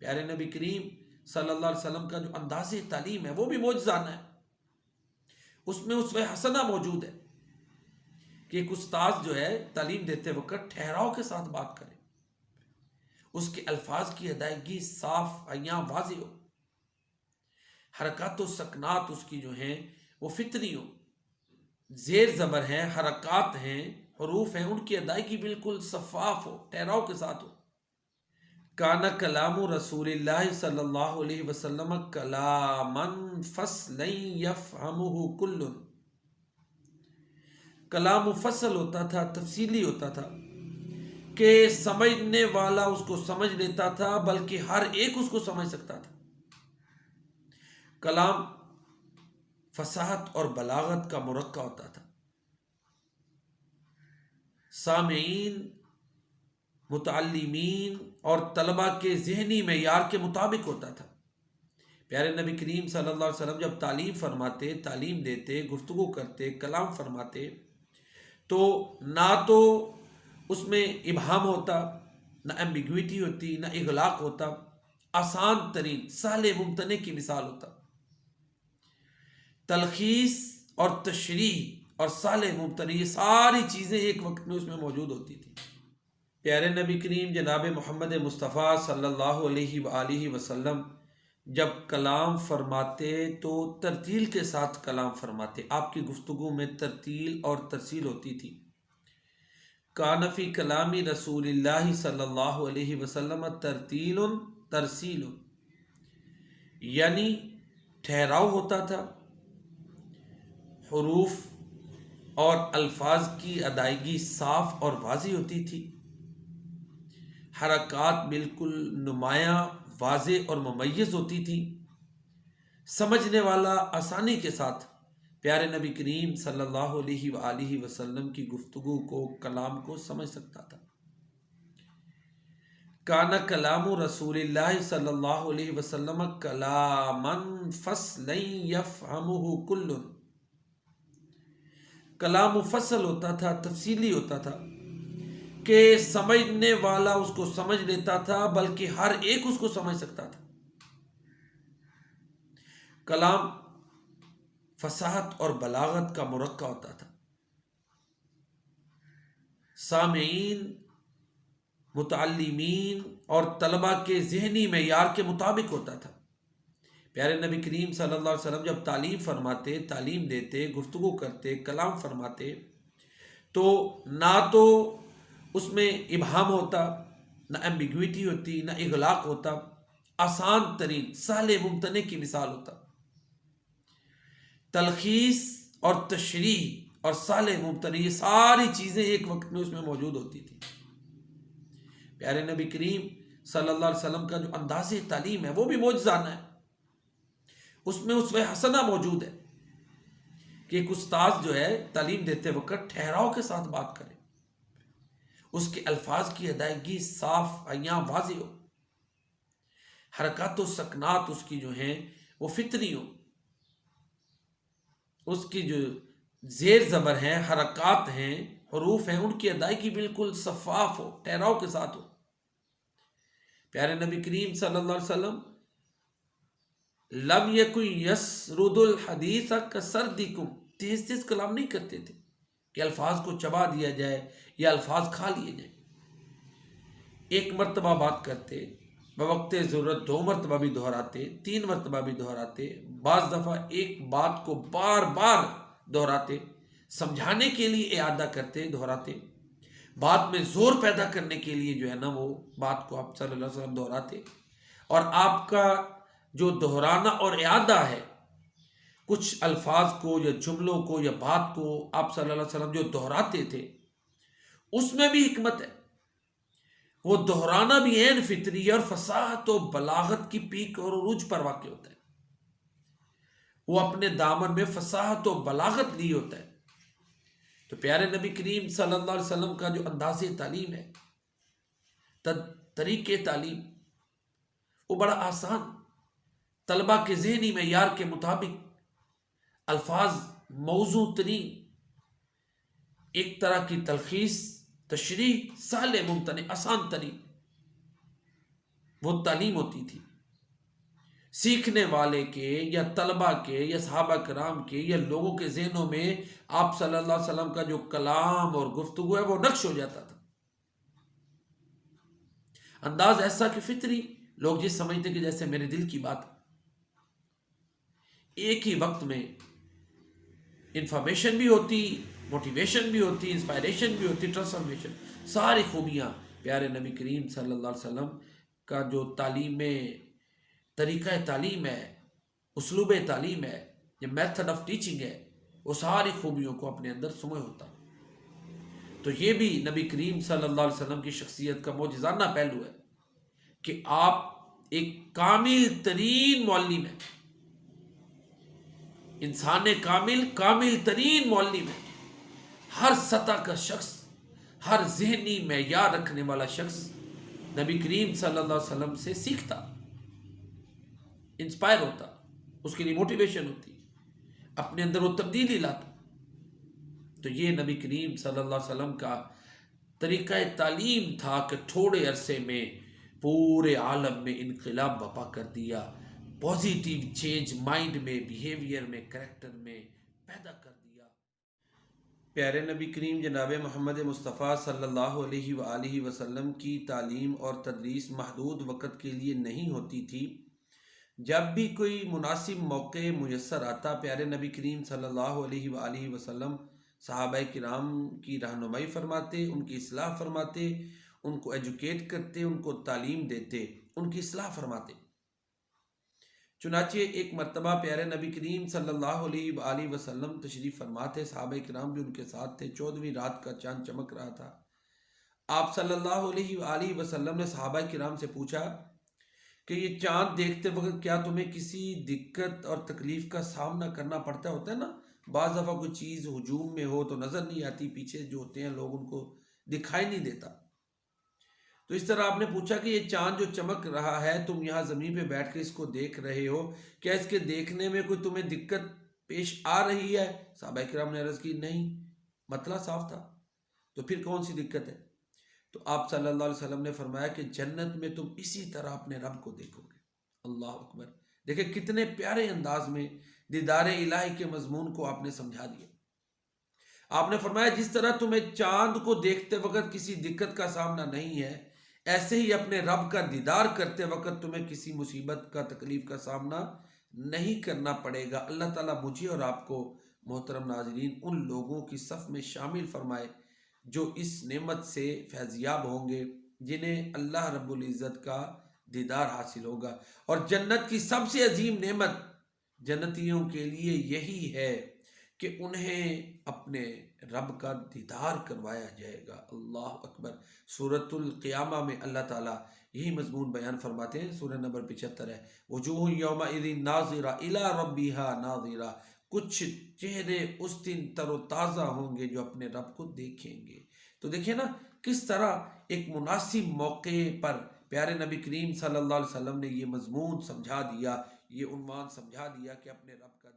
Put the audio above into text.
پیارے نبی کریم صلی اللہ علیہ وسلم کا جو انداز تعلیم ہے وہ بھی معجزانہ ہے. اس میں اسوہ حسنہ موجود ہے کہ ایک استاذ جو ہے تعلیم دیتے وقت ٹھہراؤ کے ساتھ بات کرے، اس کے الفاظ کی ادائیگی صاف عیاں واضح ہو، حرکات و سکنات اس کی جو ہیں وہ فطری ہو، زیر زبر ہیں، حرکات ہیں، حروف ہیں، ان کی ادائیگی بالکل شفاف ہو، ٹھہراؤ کے ساتھ ہو. کانا کلام رسول اللہ صلی اللہ علیہ وسلم کلامن فصلا یفہمہ کل. کلام مفصل ہوتا تھا، تفصیلی ہوتا تھا کہ سمجھنے والا اس کو سمجھ لیتا تھا، بلکہ ہر ایک اس کو سمجھ سکتا تھا. کلام فصاحت اور بلاغت کا مرقع ہوتا تھا، سامعین، متعلمین اور طلبہ کے ذہنی معیار کے مطابق ہوتا تھا. پیارے نبی کریم صلی اللہ علیہ وسلم جب تعلیم فرماتے، تعلیم دیتے، گفتگو کرتے، کلام فرماتے تو نہ تو اس میں ابہام ہوتا، نہ ایمبیگویٹی ہوتی، نہ اغلاق ہوتا، آسان ترین سہل ممتنع کی مثال ہوتا. تلخیص اور تشریح اور سہل ممتنع یہ ساری چیزیں ایک وقت میں اس میں موجود ہوتی تھی. پیارے نبی کریم جناب محمد مصطفیٰ صلی اللہ علیہ وآلہ وسلم جب کلام فرماتے تو ترتیل کے ساتھ کلام فرماتے. آپ کی گفتگو میں ترتیل اور ترسیل ہوتی تھی. کان فی کلام رسول اللہ صلی اللہ علیہ وسلم ترتیل ترسیل، یعنی ٹھہراؤ ہوتا تھا، حروف اور الفاظ کی ادائیگی صاف اور واضح ہوتی تھی، حرکات بالکل نمایاں، واضح اور ممیز ہوتی تھی، سمجھنے والا آسانی کے ساتھ پیارے نبی کریم صلی اللہ علیہ وآلہ وسلم کی گفتگو کو، کلام کو سمجھ سکتا تھا. کانا کلام رسول اللہ صلی اللہ علیہ وسلم کلامن فصلا یفہمہ کل. کلام مفصل ہوتا تھا، تفصیلی ہوتا تھا کہ سمجھنے والا اس کو سمجھ لیتا تھا، بلکہ ہر ایک اس کو سمجھ سکتا تھا. کلام فصاحت اور بلاغت کا مرقع ہوتا تھا، سامعین، متعلمین اور طلبہ کے ذہنی معیار کے مطابق ہوتا تھا. پیارے نبی کریم صلی اللہ علیہ وسلم جب تعلیم فرماتے، تعلیم دیتے، گفتگو کرتے، کلام فرماتے تو نہ تو اس میں ابہام ہوتا، نہ ایمبیگویٹی ہوتی، نہ اغلاق ہوتا، آسان ترین سہل ممتنع کی مثال ہوتا. تلخیص اور تشریح اور سہل ممتنع یہ ساری چیزیں ایک وقت میں اس میں موجود ہوتی تھی. پیارے نبی کریم صلی اللہ علیہ وسلم کا جو انداز تعلیم ہے وہ بھی معجزانہ ہے. اس میں اسوہ حسنہ موجود ہے کہ ایک استاذ جو ہے تعلیم دیتے وقت ٹھہراؤ کے ساتھ بات کرے، اس کے الفاظ کی ادائیگی صاف عیاں واضح ہو، حرکات و سکنات اس کی جو ہیں وہ فطری ہو، اس کی جو زیر زبر ہیں، حرکات ہیں، حروف ہیں، ان کی ادائیگی بالکل شفاف ہو، ٹھہراؤ کے ساتھ ہو. پیارے نبی کریم صلی اللہ علیہ وسلم لم یکن یسرد الحدیث کسردکم، تیز تیز کلام نہیں کرتے تھے کہ الفاظ کو چبا دیا جائے یا الفاظ کھا لیے جائیں. ایک مرتبہ بات کرتے، بوقت ضرورت 2 مرتبہ بھی دہراتے، 3 مرتبہ بھی دہراتے، بعض دفعہ ایک بات کو بار بار دہراتے، سمجھانے کے لیے اعادہ کرتے، دہراتے، بات میں زور پیدا کرنے کے لیے جو ہے نا وہ بات کو آپ صلی اللہ علیہ وسلم دہراتے. اور آپ کا جو دہرانا اور اعادہ ہے، کچھ الفاظ کو یا جملوں کو یا بات کو آپ صلی اللہ علیہ وسلم جو دہراتے تھے اس میں بھی حکمت ہے. وہ دہرانا بھی عین فطری ہے اور فصاحت و بلاغت کی پیک اور عروج پر واقع ہوتا ہے. وہ اپنے دامن میں فصاحت و بلاغت لی ہوتا ہے. تو پیارے نبی کریم صلی اللہ علیہ وسلم کا جو انداز تعلیم ہے، طریقے تعلیم، وہ بڑا آسان، طلبہ کے ذہنی معیار کے مطابق، الفاظ موضوع ترین، ایک طرح کی تلخیص، تشریح، سہل ممتنع، آسان ترین. وہ تعلیم ہوتی تھی سیکھنے والے کے یا طلبہ کے یا صحابہ کرام کے یا لوگوں کے ذہنوں میں آپ صلی اللہ علیہ وسلم کا جو کلام اور گفتگو ہے وہ نقش ہو جاتا تھا، انداز ایسا کہ فطری لوگ یہ سمجھتے کہ جیسے میرے دل کی بات، ایک ہی وقت میں انفارمیشن بھی ہوتی، موٹیویشن بھی ہوتی، انسپائریشن بھی ہوتی، ٹرانسفارمیشن، ساری خوبیاں پیارے نبی کریم صلی اللہ علیہ وسلم کا جو تعلیم طریقہ تعلیم ہے، اسلوب تعلیم ہے، یہ میتھڈ آف ٹیچنگ ہے، وہ ساری خوبیوں کو اپنے اندر سمے ہوتا۔ تو یہ بھی نبی کریم صلی اللہ علیہ وسلم کی شخصیت کا معجزانہ پہلو ہے کہ آپ ایک کامل ترین معلم ہیں، انسان کامل ترین معلم ہے، ہر سطح کا شخص، ہر ذہنی معیار رکھنے والا شخص نبی کریم صلی اللہ علیہ وسلم سے سیکھتا، انسپائر ہوتا، اس کے لیے موٹیویشن ہوتی، اپنے اندر وہ تبدیلی لاتا۔ تو یہ نبی کریم صلی اللہ علیہ وسلم کا طریقہ تعلیم تھا کہ تھوڑے عرصے میں پورے عالم میں انقلاب برپا کر دیا، پازیٹیو چینج مائنڈ میں، بیہیویئر میں، کریکٹر میں پیدا کر دیا۔ پیارے نبی کریم جناب محمد مصطفیٰ صلی اللہ علیہ وآلہ وسلم کی تعلیم اور تدریس محدود وقت کے لیے نہیں ہوتی تھی، جب بھی کوئی مناسب موقع میسر آتا پیارے نبی کریم صلی اللہ علیہ وآلہ وسلم صحابہ کرام کی رہنمائی فرماتے، ان کی اصلاح فرماتے، ان کو ایجوکیٹ کرتے، ان کو تعلیم دیتے، ان کی اصلاح فرماتے۔ چنانچہ ایک مرتبہ پیارے نبی کریم صلی اللہ علیہ وآلہ وسلم تشریف فرما تھے، صحابہ کرام بھی ان کے ساتھ تھے، 14ویں رات کا چاند چمک رہا تھا۔ آپ صلی اللہ علیہ وآلہ وسلم نے صحابہ کرام سے پوچھا کہ یہ چاند دیکھتے وقت کیا تمہیں کسی دقت اور تکلیف کا سامنا کرنا پڑتا ہوتا ہے نا؟ بعض دفعہ کوئی چیز ہجوم میں ہو تو نظر نہیں آتی، پیچھے جو ہوتے ہیں لوگ ان کو دکھائی نہیں دیتا۔ تو اس طرح آپ نے پوچھا کہ یہ چاند جو چمک رہا ہے، تم یہاں زمین پہ بیٹھ کے اس کو دیکھ رہے ہو، کیا اس کے دیکھنے میں کوئی تمہیں دقت پیش آ رہی ہے؟ صحابہ کرام نے عرض کی نہیں، مطلب صاف تھا، تو پھر کون سی دقت ہے؟ تو آپ صلی اللہ علیہ وسلم نے فرمایا کہ جنت میں تم اسی طرح اپنے رب کو دیکھو گے۔ اللہ اکبر! دیکھیں کتنے پیارے انداز میں دیدار الہی کے مضمون کو آپ نے سمجھا دیا۔ آپ نے فرمایا جس طرح تمہیں چاند کو دیکھتے وقت کسی دقت کا سامنا نہیں ہے، ایسے ہی اپنے رب کا دیدار کرتے وقت تمہیں کسی مصیبت کا، تکلیف کا سامنا نہیں کرنا پڑے گا۔ اللہ تعالیٰ مجھے اور آپ کو محترم ناظرین ان لوگوں کی صف میں شامل فرمائے جو اس نعمت سے فیضیاب ہوں گے، جنہیں اللہ رب العزت کا دیدار حاصل ہوگا۔ اور جنت کی سب سے عظیم نعمت جنتیوں کے لیے یہی ہے کہ انہیں اپنے رب کا دیدار کروایا جائے گا۔ اللہ اکبر! سورۃ القیامہ میں اللہ تعالیٰ یہی مضمون بیان فرماتے ہیں، سورہ نمبر 75 ہے، وجوہ یومئذ ناظرہ الی ربہا ناظرہ، کچھ چہرے اس دن تر و تازہ ہوں گے جو اپنے رب کو دیکھیں گے۔ تو دیکھیں نا کس طرح ایک مناسب موقع پر پیارے نبی کریم صلی اللہ علیہ وسلم نے یہ مضمون سمجھا دیا، یہ عنوان سمجھا دیا کہ اپنے رب کا